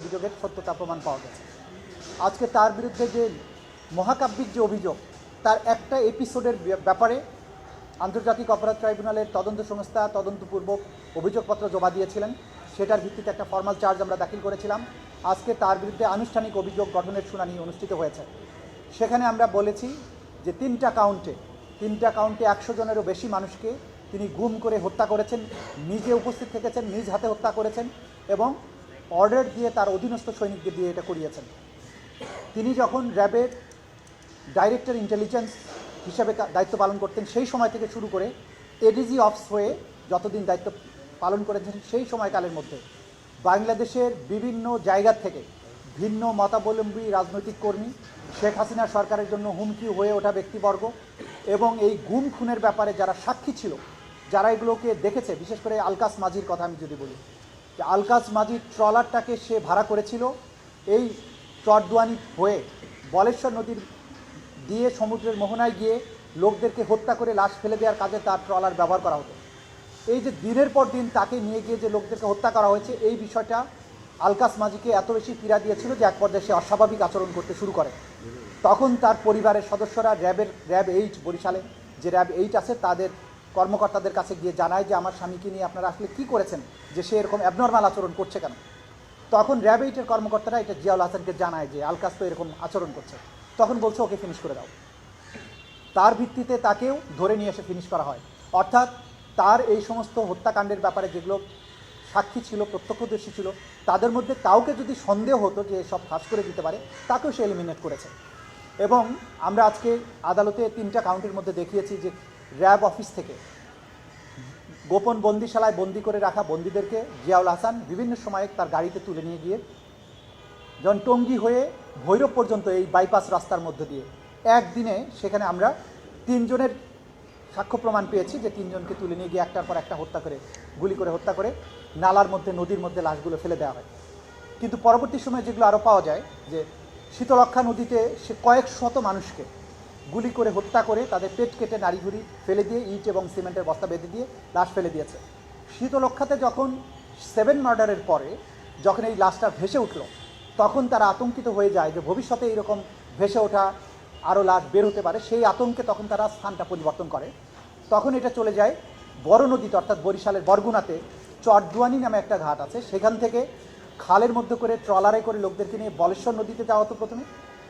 অভিযোগের সত্যতা প্রমাণ পাওয়া গেছে। আজকে তার বিরুদ্ধে যে মহাকাব্যিক যে অভিযোগ, তার একটা এপিসোডের ব্যাপারে আন্তর্জাতিক অপরাধ ট্রাইব্যুনালের তদন্ত সংস্থা তদন্তপূর্বক অভিযোগপত্র জমা দিয়েছিলেন। সেটার ভিত্তিতে একটা ফর্মাল চার্জ আমরা দাখিল করেছিলাম। আজকে তার বিরুদ্ধে আনুষ্ঠানিক অভিযোগ গঠনের শুনানি অনুষ্ঠিত হয়েছে। সেখানে আমরা বলেছি যে তিনটা কাউন্টে 100 জনেরও বেশি মানুষকে তিনি গুম করে হত্যা করেছেন, নিজে উপস্থিত থেকেছেন, নিজ হাতে হত্যা করেছেন এবং অর্ডার দিয়ে তার অধীনস্থ সৈনিকদের দিয়ে এটা করিয়েছেন। তিনি যখন র্যাবের ডাইরেক্টর ইন্টেলিজেন্স হিসাবে দায়িত্ব পালন করতেন, সেই সময় থেকে শুরু করে এডিজি অফিস হয়ে যতদিন দায়িত্ব পালন করেছেন, সেই সময়কালের মধ্যে বাংলাদেশের বিভিন্ন জায়গা থেকে ভিন্ন মতাবলম্বী রাজনৈতিক কর্মী, শেখ হাসিনা সরকারের জন্য হুমকি হয়ে ওঠা ব্যক্তিবর্গ এবং এই গুম খুনের ব্যাপারে যারা সাক্ষী ছিল, যারা এগুলোকে দেখেছে, বিশেষ করে আলকাস মাঝির কথা আমি যদি বলি, যে আলকাস মাঝির ট্রলারটাকে সে ভাড়া করেছিল এই চরদুয়ানি হয়ে বলেশ্বর নদীর দিয়ে সমুদ্রের মোহনায় গিয়ে লোকদেরকে হত্যা করে লাশ ফেলে দেওয়ার কাজে তার ট্রলার ব্যবহার করা হতো। এই যে দিনের পর দিন তাকে নিয়ে গিয়ে যে লোকদেরকে হত্যা করা হয়েছে, এই বিষয়টা আলকাস মাঝিকে এত বেশি পীড়া দিয়েছিল যে এক পর্যায়ে সে অস্বাভাবিক আচরণ করতে শুরু করে। তখন তার পরিবারের সদস্যরা র্যাব 8 বরিশালে যে র্যাব 8 আছে তাদের কর্মকর্তাদের কাছে গিয়ে জানায় যে আমার স্বামীকে নিয়ে আপনারা আসলে কী করেছেন, যে সে এরকম অ্যাবনর্মাল আচরণ করছে কেন। তখন র্যাব 8-এর কর্মকর্তারা এটা জিয়াউল হাসানকে জানায় যে আলকাস তো এরকম আচরণ করছে। তখন বলছে ওকে ফিনিশ করে দাও। তার ভিত্তিতে তাকেও ধরে নিয়ে এসে ফিনিশ করা হয়। অর্থাৎ তার এই সমস্ত হত্যাকাণ্ডের ব্যাপারে যেগুলো সাক্ষী ছিল, প্রত্যক্ষদর্শী ছিল, তাদের মধ্যে কাউকে যদি সন্দেহ হতো যে সব ফাঁস করে দিতে পারে, তাকেও সে এলিমিনেট করেছে। এবং আমরা আজকে আদালতে 3টা কাউন্টের মধ্যে দেখিয়েছি যে র্যাব অফিস থেকে গোপন বন্দিশালায় বন্দি করে রাখা বন্দীদেরকে জিয়াউল হাসান বিভিন্ন সময়ে তার গাড়িতে তুলে নিয়ে গিয়ে যখন টঙ্গী হয়ে ভৈরব পর্যন্ত এই বাইপাস রাস্তার মধ্য দিয়ে একদিনে সেখানে আমরা 3 জনের সাক্ষ্য প্রমাণ পেয়েছি যে 3 জনকে তুলে নিয়ে গিয়ে একটার পর একটা হত্যা করে, গুলি করে হত্যা করে নালার মধ্যে, নদীর মধ্যে লাশগুলো ফেলে দেওয়া হয়। কিন্তু পরবর্তী সময়ে যেগুলো আরও পাওয়া যায় যে শীতলক্ষা নদীতে সে কয়েক শত মানুষকে গুলি করে হত্যা করে তাদের পেট কেটে নাড়িঘুড়ি ফেলে দিয়ে ইট এবং সিমেন্টের বস্তা বেঁধে দিয়ে লাশ ফেলে দিয়েছে। শীতলক্ষাতে যখন 7 মার্ডারের পরে যখন এই লাশটা ভেসে উঠল, তখন তারা আতঙ্কিত হয়ে যায় যে ভবিষ্যতে এইরকম ভেসে ওঠা আরও লাশ বের হতে পারে। সেই আতঙ্কে তখন তারা স্থানটা পরিবর্তন করে। তখন এটা চলে যায় বড় নদীতে, অর্থাৎ বরিশালের বরগুনাতে চরদুয়ানি নামে একটা ঘাট আছে, সেখান থেকে খালের মধ্যে করে ট্রলারে করে লোকদেরকে নিয়ে বলেশ্বর নদীতে যাওয়া হতো প্রথমে,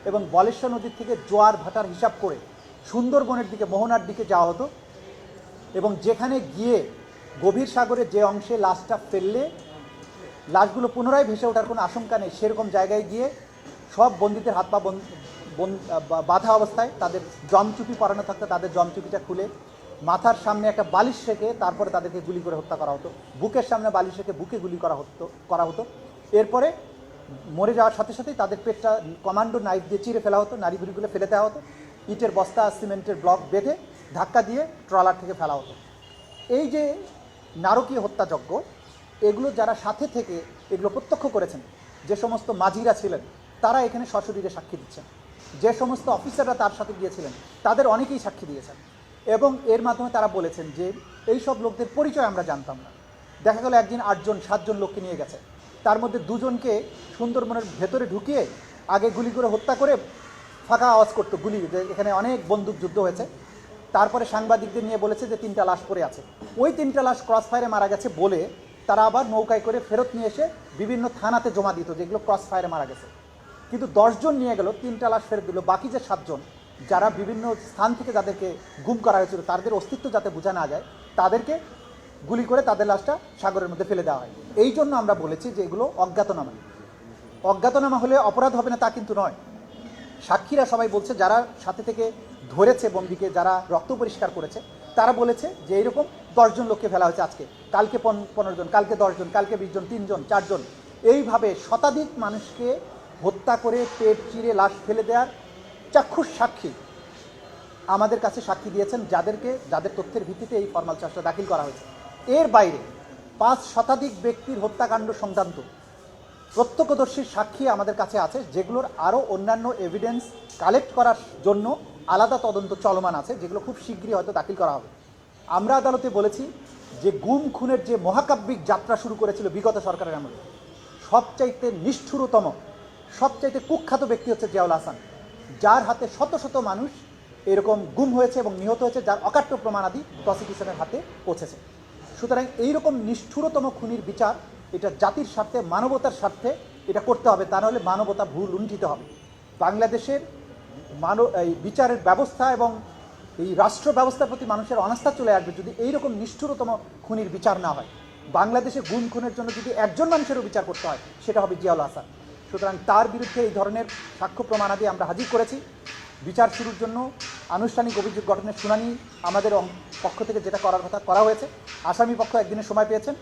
এবং বলেশ্বর নদীর থেকে জোয়ার ভাটার হিসাব করে সুন্দরবনের দিকে, মোহনার দিকে যাওয়া হতো। এবং যেখানে গিয়ে গভীর সাগরে যে অংশে লাশটা ফেললে লাশগুলো পুনরায় ভেসে ওঠার কোনো আশঙ্কা নেই, সেরকম জায়গায় গিয়ে সব বন্দীদের হাত পা বাঁধা অবস্থায় তাদের জমচুপি পরানো থাকতো, তাদের জমচুপিটা খুলে মাথার সামনে একটা বালিশ রেখে তারপরে তাদেরকে গুলি করে হত্যা করা হতো। বুকের সামনে বালিশ রেখে বুকে গুলি করা হতো। এরপরে মরে যাওয়ার সাথে সাথেই তাদের পেটটা কমান্ডো নাইফ দিয়ে চিরে ফেলা হতো, নাড়িভুড়িগুলো ফেলে দেওয়া হতো, ইটের বস্তা সিমেন্টের ব্লক বেঁধে ধাক্কা দিয়ে ট্রলার থেকে ফেলা হতো। এই যে নারকীয় হত্যাযজ্ঞ, এগুলো যারা সাথে থেকে এগুলো প্রত্যক্ষ করেছেন, যে সমস্ত মাঝিরা ছিলেন তারা এখানে সশরীরে সাক্ষী দিচ্ছেন, যে সমস্ত অফিসাররা তার সাথে গিয়েছিলেন তাদের অনেকেই সাক্ষী দিয়েছেন। এবং এর মাধ্যমে তারা বলেছেন যে এই সব লোকদের পরিচয় আমরা জানতাম না। দেখা গেল একদিন 8-7 জন লোককে নিয়ে গেছে, তার মধ্যে 2 জনকে সুন্দরবনের ভেতরে ঢুকিয়ে আগে গুলি করে হত্যা করে ফাঁকা আওয়াজ করতো গুলি, যে এখানে অনেক বন্দুক যুদ্ধ হয়েছে। তারপরে সাংবাদিকদের নিয়ে বলেছে যে 3টা লাশ পড়ে আছে। ওই 3টা লাশ ক্রস ফায়ারে মারা গেছে বলে তারা আবার নৌকায় করে ফেরত নিয়ে এসে বিভিন্ন থানাতে জমা দিত যেগুলো ক্রস ফায়ারে মারা গেছে। কিন্তু 10 জন নিয়ে গেল, 3টা লাশ ফেরত দিল। বাকি যে 7 জন যারা বিভিন্ন স্থান থেকে যাদেরকে গুম করা হয়েছিল, তাদের অস্তিত্ব যাতে বোঝা না যায়, তাদেরকে গুলি করে তাদের লাশটা সাগরের মধ্যে ফেলে দেওয়া হয়। এই জন্য আমরা বলেছি যে এগুলো অজ্ঞাতনামা। অজ্ঞাতনামা হলে অপরাধ হবে না তা কিন্তু নয়। সাক্ষীরা সবাই বলছে, যারা সাথে থেকে ধরেছে বন্দীকে, যারা রক্ত পরিষ্কার করেছে, তারা বলেছে যে এইরকম 10 জন লোককে ফেলা হয়েছে আজকে, কালকে 15 জন, কালকে 10 জন, কালকে 20 জন, 3 জন, 4 জন, এইভাবে শতাধিক মানুষকে হত্যা করে পেট চিরে লাশ ফেলে দেওয়ার চাক্ষুষ সাক্ষী আমাদের কাছে সাক্ষী দিয়েছেন, যাদের তথ্যের ভিত্তিতে এই ফর্মাল চার্জটা দাখিল করা হয়েছে। এর বাইরে 5 শতাধিক ব্যক্তির হত্যাকাণ্ড সংক্রান্ত প্রত্যক্ষদর্শীর সাক্ষী আমাদের কাছে আছে, যেগুলোর আরও অন্যান্য এভিডেন্স কালেক্ট করার জন্য আলাদা তদন্ত চলমান আছে, যেগুলো খুব শীঘ্রই হয়তো দাখিল করা হবে। আমরা আদালতে বলেছি যে গুম খুনের যে মহাকাব্যিক যাত্রা শুরু করেছিল বিগত সরকারের আমলে, সবচাইতে নিষ্ঠুরতম, সবচাইতে কুখ্যাত ব্যক্তি হচ্ছে জিয়াউল হাসান, যার হাতে শত শত মানুষ এরকম গুম হয়েছে এবং নিহত হয়েছে, যার অকাট্য প্রমাণাদি প্রসিকিউশনের হাতে পৌঁছেছে। সুতরাং এইরকম নিষ্ঠুরতম খুনির বিচার এটা জাতির স্বার্থে, মানবতার স্বার্থে এটা করতে হবে, তা নাহলে মানবতা ভুল লুণ্ঠিত হবে। বাংলাদেশের এই বিচারের ব্যবস্থা এবং এই রাষ্ট্র ব্যবস্থার প্রতি মানুষের অনাস্থা চলে আসবে যদি এইরকম নিষ্ঠুরতম খুনির বিচার না হয়। বাংলাদেশে গুম খুনের জন্য যদি একজন মানুষেরও বিচার করতে হয় সেটা হবে জিয়াউল হাসান। সুতরাং তার বিরুদ্ধে এই ধরনের সাক্ষ্য প্রমাণাদি আমরা হাজির করেছি। বিচার শুরুর জন্য আনুষ্ঠানিক অভিযোগ গঠনের শুনানি আমাদের পক্ষ থেকে যেটা করার কথা করা হয়েছে। আসামি পক্ষ একদিনের সময় পেয়েছেন,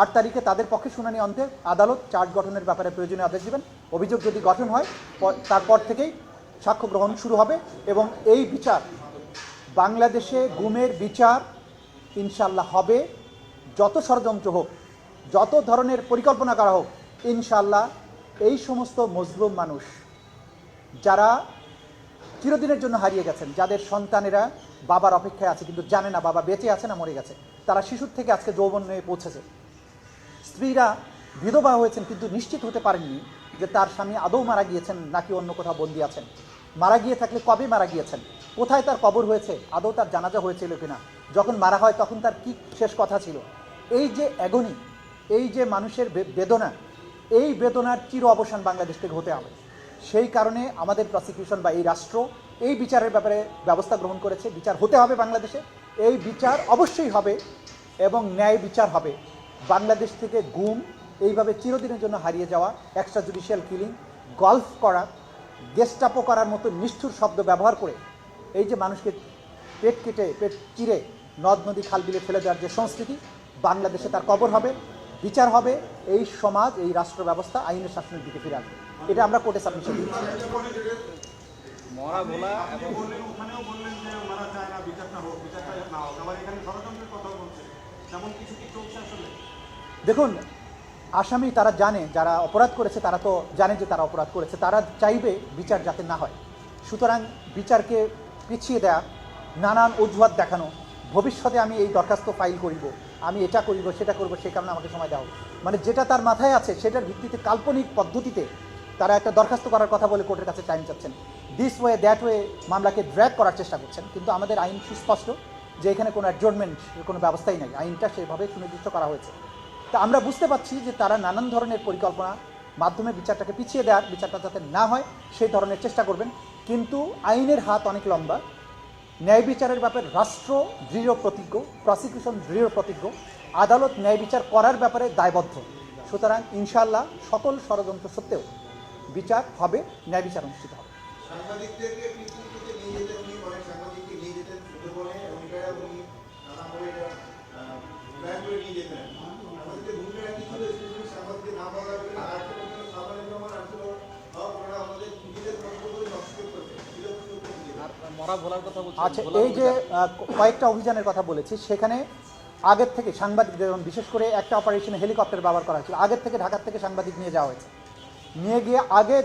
8 তারিখে তাদের পক্ষে শুনানি অন্তে আদালত চার্জ গঠনের ব্যাপারে প্রয়োজনীয় আদেশ দেবেন। অভিযোগ যদি গঠন হয় তারপর থেকেই সাক্ষ্য গ্রহণ শুরু হবে এবং এই বিচার, বাংলাদেশে গুমের বিচার ইনশাল্লাহ হবে। যত ষড়যন্ত্র হোক, যত ধরনের পরিকল্পনা করা হোক, ইনশাল্লাহ এই সমস্ত মজলুম মানুষ যারা চিরদিনের জন্য হারিয়ে গেছেন, যাদের সন্তানেরা বাবার অপেক্ষায় আছে কিন্তু জানে না বাবা বেঁচে আছে না মরে গেছে, তারা শিশুর থেকে আজকে যৌবন নিয়ে পৌঁছেছে, স্ত্রীরা বিধবা হয়েছেন কিন্তু নিশ্চিত হতে পারেননি যে তার স্বামী আদৌ মারা গিয়েছেন নাকি অন্য কোথাও বন্দী আছেন, মারা গিয়ে থাকলে কবে মারা গিয়েছেন, কোথায় তার কবর হয়েছে, আদৌ তার জানাজা হয়েছিল কিনা, যখন মারা হয় তখন তার কি শেষ কথা ছিল। এই যে অ্যাগনি, এই যে মানুষের বেদনা, এই বেদনার চির অবসান বাংলাদেশ থেকে হতে হবে। সেই কারণে আমাদের প্রসিকিউশন বা এই রাষ্ট্র এই বিচারের ব্যাপারে ব্যবস্থা গ্রহণ করেছে। বিচার হতে হবে বাংলাদেশে, এই বিচার অবশ্যই হবে এবং ন্যায় বিচার হবে। বাংলাদেশ থেকে গুম, এইভাবে চিরদিনের জন্য হারিয়ে যাওয়া, এক্সট্রা জুডিশিয়াল কিলিং, গলফ করা, গেস্টাপো করার মতো নিষ্ঠুর শব্দ ব্যবহার করে এই যে মানুষকে পেট কেটে পেট চিরে নদ নদী খাল বিলে ফেলে দেওয়ার যে সংস্কৃতি, বাংলাদেশে তার কবর হবে, বিচার হবে, এই সমাজ, এই রাষ্ট্র ব্যবস্থা আইনের শাসনের দিকে ফিরে আসবে। এটা আমরা কোর্টে সাবমিশন দিচ্ছি। দেখুন, আসামি তারা জানে, যারা অপরাধ করেছে তারা তো জানে যে তারা অপরাধ করেছে, তারা চাইবে বিচার যাতে না হয়। সুতরাং বিচারকে পিছিয়ে দেয়া, নানান অজুহাত দেখানো, ভবিষ্যতে আমি এই দরখাস্ত ফাইল করিব, আমি এটা করিব, সেটা করব, সে কারণে আমাকে সময় দেওয়া, মানে যেটা তার মাথায় আছে সেটার ভিত্তিতে কাল্পনিক পদ্ধতিতে তারা একটা দরখাস্ত করার কথা বলে কোর্টের কাছে টাইম চাচ্ছেন। দিস ওয়ে দ্যাট ওয়ে মামলাকে ড্র্যাগ করার চেষ্টা করছেন। কিন্তু আমাদের আইন সুস্পষ্ট যে এখানে কোনো অ্যাডজর্নমেন্ট কোনো ব্যবস্থাই নেই, আইনটা সেভাবে সুনির্দিষ্ট করা হয়েছে। তা আমরা বুঝতে পারছি যে তারা নানান ধরনের পরিকল্পনা মাধ্যমে বিচারটাকে পিছিয়ে দেওয়ার, বিচারটা যাতে না হয় সেই ধরনের চেষ্টা করবেন। কিন্তু আইনের হাত অনেক লম্বা, ন্যায় বিচারের ব্যাপারে রাষ্ট্র দৃঢ় প্রতিজ্ঞ, প্রসিকিউশন দৃঢ় প্রতিজ্ঞ, আদালত ন্যায় বিচার করার ব্যাপারে দায়বদ্ধ। সুতরাং ইনশাআল্লাহ সকল ষড়যন্ত্র সত্ত্বেও বিচার হবে, ন্যায় বিচার অনুষ্ঠিত হবে। আচ্ছা, এই যে কয়েকটা অভিযানের কথা বলেছি, সেখানে আগের থেকে সাংবাদিকদের, বিশেষ করে একটা অপারেশনে হেলিকপ্টার ব্যবহার করা হয়েছিল, আগের থেকে ঢাকার থেকে সাংবাদিক নিয়ে যাওয়া হয়েছে, নিয়ে গিয়ে আগে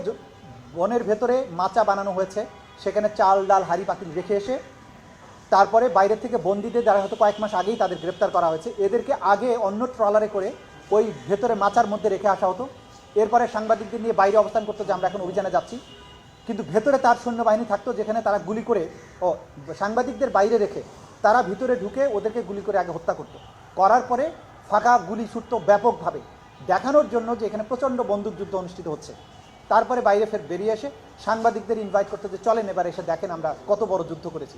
বনের ভেতরে মাচা বানানো হয়েছে, সেখানে চাল ডাল হাঁড়ি পাতিল রেখে এসে তারপরে বাইরে থেকে বন্দীদের, যারা হয়তো কয়েক মাস আগেই তাদের গ্রেপ্তার করা হয়েছে, এদেরকে আগে অন্য ট্রলারে করে ওই ভেতরে মাচার মধ্যে রেখে আসা হতো। এরপরে সাংবাদিকদের নিয়ে বাইরে অবস্থান করতো যে আমরা এখন অভিযানে যাচ্ছি, কিন্তু ভেতরে তার সৈন্যবাহিনী থাকতো, যেখানে তারা গুলি করে সাংবাদিকদের বাইরে রেখে তারা ভিতরে ঢুকে ওদেরকে গুলি করে আগে হত্যা করতো, করার পরে ফাঁকা গুলি ছুটতো ব্যাপকভাবে, দেখানোর জন্য যে এখানে প্রচণ্ড বন্দুকযুদ্ধ অনুষ্ঠিত হচ্ছে। তারপরে বাইরে ফের বেরিয়ে এসে সাংবাদিকদের ইনভাইট করতে যে চলেন এবার এসে দেখেন আমরা কত বড় যুদ্ধ করেছি।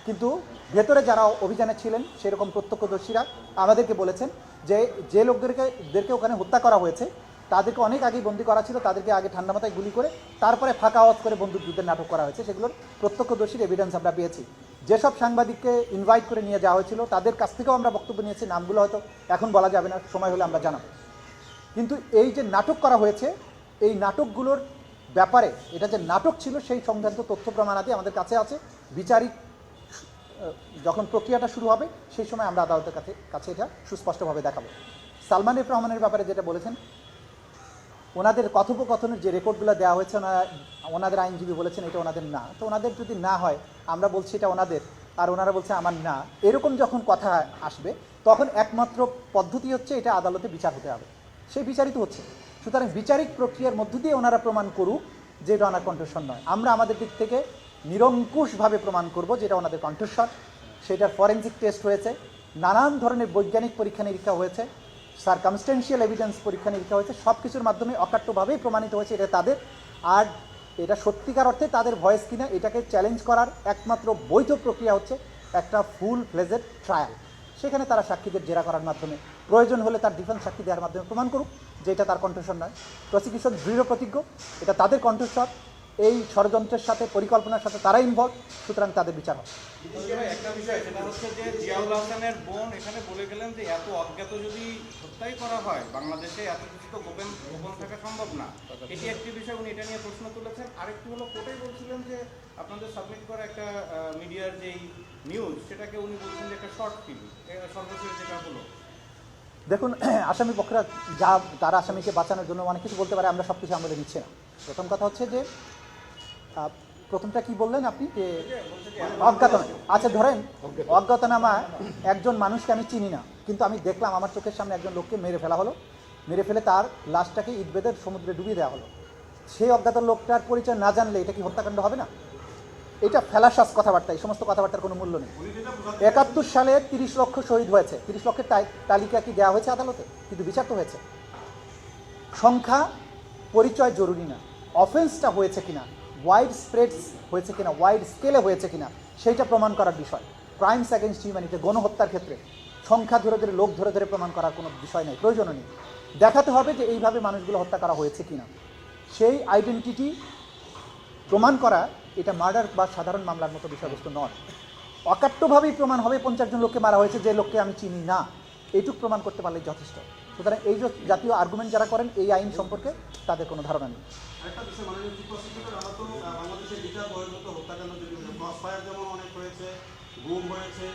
কিন্তু ভেতরে যারা অভিযানে ছিলেন সেরকম প্রত্যক্ষদর্শীরা আমাদেরকে বলেছেন যে যে লোকদেরকে ওখানে হত্যা করা হয়েছে তাদেরকে অনেক আগেই বন্দী করা ছিল, তাদেরকে আগে ঠান্ডা মাথায় গুলি করে তারপরে ফাঁকা আওয়াজ করে বন্দুক যুদ্ধের নাটক করা হয়েছে। সেগুলোর প্রত্যক্ষদর্শীর এভিডেন্স আমরা পেয়েছি। যেসব সাংবাদিককে ইনভাইট করে নিয়ে যাওয়া হয়েছিল তাদের কাছ থেকেও আমরা বক্তব্য নিয়েছি, নামগুলো হয়তো এখন বলা যাবে না, সময় হলে আমরা জানাবো। কিন্তু এই যে নাটক করা হয়েছে, এই নাটকগুলোর ব্যাপারে, এটা যে নাটক ছিল সেই সংক্রান্ত তথ্য প্রমাণাদি আমাদের কাছে আছে। বিচারিক যখন প্রক্রিয়াটা শুরু হবে সেই সময় আমরা আদালতের কাছে এটা সুস্পষ্টভাবে দেখাবো। সালমান এফ রহমানের ব্যাপারে যেটা বলেছেন, ওনাদের কথোপকথনের যে রেকর্ডগুলো দেওয়া হয়েছে, ওনাদের আইনজীবী বলেছেন এটা ওনাদের না। তো ওনাদের যদি না হয়, আমরা বলছি এটা ওনাদের, আর ওনারা বলছে আমার না, এরকম যখন কথা আসবে তখন একমাত্র পদ্ধতি হচ্ছে এটা আদালতে বিচার হতে হবে। সে বিচারিত হচ্ছে। সুতরাং বিচারিক প্রক্রিয়ার মধ্য দিয়ে ওনারা প্রমাণ করুক যে এটা ওনার কণ্ঠস্বর নয়। আমরা আমাদের দিক থেকে নিরঙ্কুশভাবে প্রমাণ করব যে এটা ওনাদের কণ্ঠস্বর। সেটার ফরেনসিক টেস্ট হয়েছে, নানান ধরনের বৈজ্ঞানিক পরীক্ষা নিরীক্ষা হয়েছে, সার্কামস্টেন্সিয়াল এভিডেন্স পরীক্ষা নিরীক্ষা হয়েছে, সব কিছুর মাধ্যমে অকাট্যভাবেই প্রমাণিত হয়েছে এটা তাদের। আর এটা সত্যিকার অর্থে তাদের ভয়েস কিনা এটাকে চ্যালেঞ্জ করার একমাত্র বৈধ প্রক্রিয়া হচ্ছে একটা ফুল ফ্লেজেড ট্রায়াল। সেখানে তারা সাক্ষীদের জেরা করার মাধ্যমে, প্রয়োজন হলে তার ডিফেন্স সাক্ষী দেওয়ার মাধ্যমে প্রমাণ করুক যে এটা তার কণ্ঠস্বর নয়। প্রসিকিউশন দৃঢ় প্রতিজ্ঞ এটা তাদের কণ্ঠস্বর, এই ষড়যন্ত্রের সাথে পরিকল্পনার সাথে তারা ইনভলভ, সুতরাং তাদের বিচার হবে। একটা বিষয় সেটা হচ্ছে যে জিয়াউল হাসানের বোন এখানে বলে গেলেন যে এত অজ্ঞাত যদি হত্যাই করা হয় বাংলাদেশে এত কিছু তো গোপন থাকা সম্ভব না। এটি একটি বিষয়, উনি এটা নিয়ে প্রশ্ন তুলেছেন। আরেকটি হলো কোর্টেই বলছিলেন যে আপনাদের সাবমিট করা একটা মিডিয়ার যেই নিউজ সেটাকে উনি বলছেন যে একটা শর্ট ফিল্ম, সর্বশেষ যেটা হলো। দেখুন, আসামি পক্ষরা যা তারা আসামিকে বাঁচানোর জন্য অনেক কিছু বলতে পারে, আমরা সব কিছু আমলে নিচ্ছি না। প্রথম কথা হচ্ছে যে প্রথমটা কি বললেন আপনি, যে অজ্ঞাতনা। আচ্ছা ধরেন অজ্ঞাতনামা একজন মানুষকে আমি চিনি না, কিন্তু আমি দেখলাম আমার চোখের সামনে একজন লোককে মেরে ফেলা হলো, মেরে ফেলে তার লাশটাকে ইট বেঁধে সমুদ্রে ডুবিয়ে দেওয়া হলো। সেই অজ্ঞাত লোকটার পরিচয় না জানলে এটা কি হত্যাকাণ্ড হবে না? এটা ফেলাশ্বাস কথাবার্তা, এই সমস্ত কথাবার্তার কোনো মূল্য নেই। 71 সালে 30 লক্ষ শহীদ হয়েছে, 30 লক্ষের তালিকা কি দেওয়া হয়েছে আদালতে? কিন্তু বিচার তো হয়েছে। সংখ্যা পরিচয় জরুরি না, অফেন্সটা হয়েছে কিনা, ওয়াইড স্প্রেডস হয়েছে কিনা, ওয়াইড স্কেলে হয়েছে কিনা, সেইটা প্রমাণ করার বিষয়। ক্রাইমস অ্যাগেনস্ট হিউম্যানিটি, গণহত্যার ক্ষেত্রে সংখ্যা ধরে ধরে, লোক ধরে ধরে প্রমাণ করার কোনো বিষয় নেই, প্রয়োজনও নেই। দেখাতে হবে যে এইভাবে মানুষগুলো হত্যা করা হয়েছে কিনা, সেই আইডেন্টিটি প্রমাণ করা। এটা মার্ডার বা সাধারণ মামলার মতো বিষয়বস্তু নয়। অকাট্যভাবেই প্রমাণ হবে 50 জন লোককে মারা হয়েছে যে লোককে আমি চিনি না, এইটুকু প্রমাণ করতে পারলেই যথেষ্ট। সুতরাং এই যে জাতীয় আর্গুমেন্ট যারা করেন এই আইন সম্পর্কে তাদের কোনো ধারণা নেই। আরেকটা বিষয়, মাননীয় চিফ প্রসিকিউটর, আমরা তো বাংলাদেশের বিচার বহির্ভূত হত্যাকাণ্ড যদি ক্রস ফায়ার যেমন অনেক হয়েছে, গুম হয়েছে,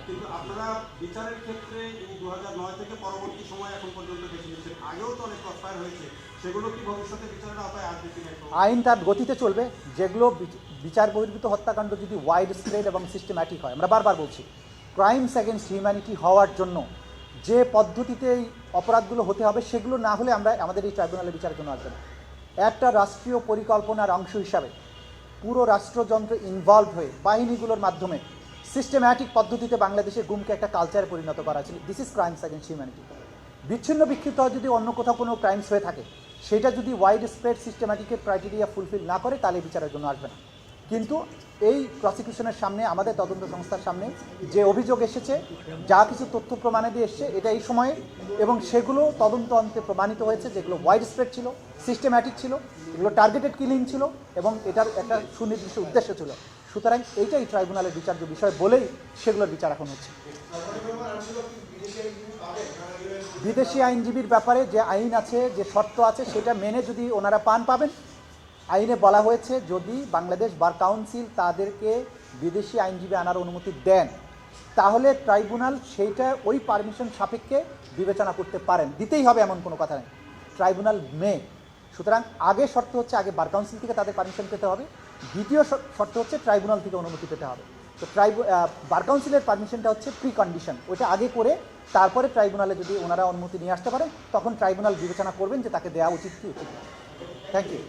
কিন্তু আপনারা বিচারের ক্ষেত্রে এই 2009 থেকে পরবর্তী সময় এখন পর্যন্ত বেশি নিচ্ছেন। আগেও তো অনেক ক্রস ফায়ার হয়েছে, সেগুলো কি ভবিষ্যতে বিচারের আওতায় আসবে কিনা? আইন তার গতিতে চলবে। যেগুলো বিচার বহির্ভূত হত্যাকাণ্ড যদি ওয়াইড স্প্রেড এবং সিস্টেম্যাটিক হয়, আমরা বারবার বলছি, ক্রাইমস অ্যাগেনস্ট হিউম্যানিটি হওয়ার জন্য যে পদ্ধতিতে এই অপরাধগুলো হতে হবে সেগুলো না হলে আমরা আমাদের এই ট্রাইব্যুনালে বিচারের জন্য আসবে না। একটা রাষ্ট্রীয় পরিকল্পনার অংশ হিসাবে পুরো রাষ্ট্রযন্ত্র ইনভলভ হয়ে বাহিনীগুলোর মাধ্যমে সিস্টেম্যাটিক পদ্ধতিতে বাংলাদেশে গুমকে একটা কালচারে পরিণত করা হয়েছিল। This is crimes against humanity. বিচ্ছিন্ন বিক্ষিপ্ত যদি অন্য কোথাও কোনো ক্রাইমস হয়ে থাকে, সেটা যদি ওয়াইড স্প্রেড সিস্টেম্যাটিকের ক্রাইটেরিয়া ফুলফিল না করে তাহলে বিচারের জন্য আসবে না। কিন্তু এই প্রসিকিউশনের সামনে, আমাদের তদন্ত সংস্থার সামনে যে অভিযোগ এসেছে, যা কিছু তথ্য প্রমাণে দিয়ে এসছে এটা এই সময়ে, এবং সেগুলো তদন্ত অন্তে প্রমাণিত হয়েছে যেগুলো ওয়াইড স্প্রেড ছিল, সিস্টেম্যাটিক ছিল, এগুলো টার্গেটেড কিলিং ছিল, এবং এটার একটা সুনির্দিষ্ট উদ্দেশ্য ছিল। সুতরাং এইটাই ট্রাইব্যুনালের বিচার্য বিষয় বলেই সেগুলোর বিচার এখন হচ্ছে। বিদেশি আইনজীবীর ব্যাপারে যে আইন আছে, যে শর্ত আছে, সেটা মেনে যদি ওনারা পাবেন। আইনে বলা হয়েছে যদি বাংলাদেশ বার কাউন্সিল তাদেরকে বিদেশি আইনজীবী আনার অনুমতি দেন, তাহলে ট্রাইব্যুনাল সেইটা ওই পারমিশন সাপেক্ষে বিবেচনা করতে পারেন। দিতেই হবে এমন কোনো কথা নেই, ট্রাইব্যুনাল মে। সুতরাং আগে শর্ত হচ্ছে আগে বার কাউন্সিল থেকে তাদের পারমিশন পেতে হবে, দ্বিতীয় শর্ত হচ্ছে ট্রাইব্যুনাল থেকে অনুমতি পেতে হবে। তো বার কাউন্সিলের পারমিশনটা হচ্ছে প্রি কন্ডিশন, ওইটা আগে করে তারপরে ট্রাইব্যুনালে যদি ওনারা অনুমতি নিয়ে আসতে পারে তখন ট্রাইব্যুনাল বিবেচনা করবেন যে তাকে দেওয়া উচিত কি উচিত না। Thank you.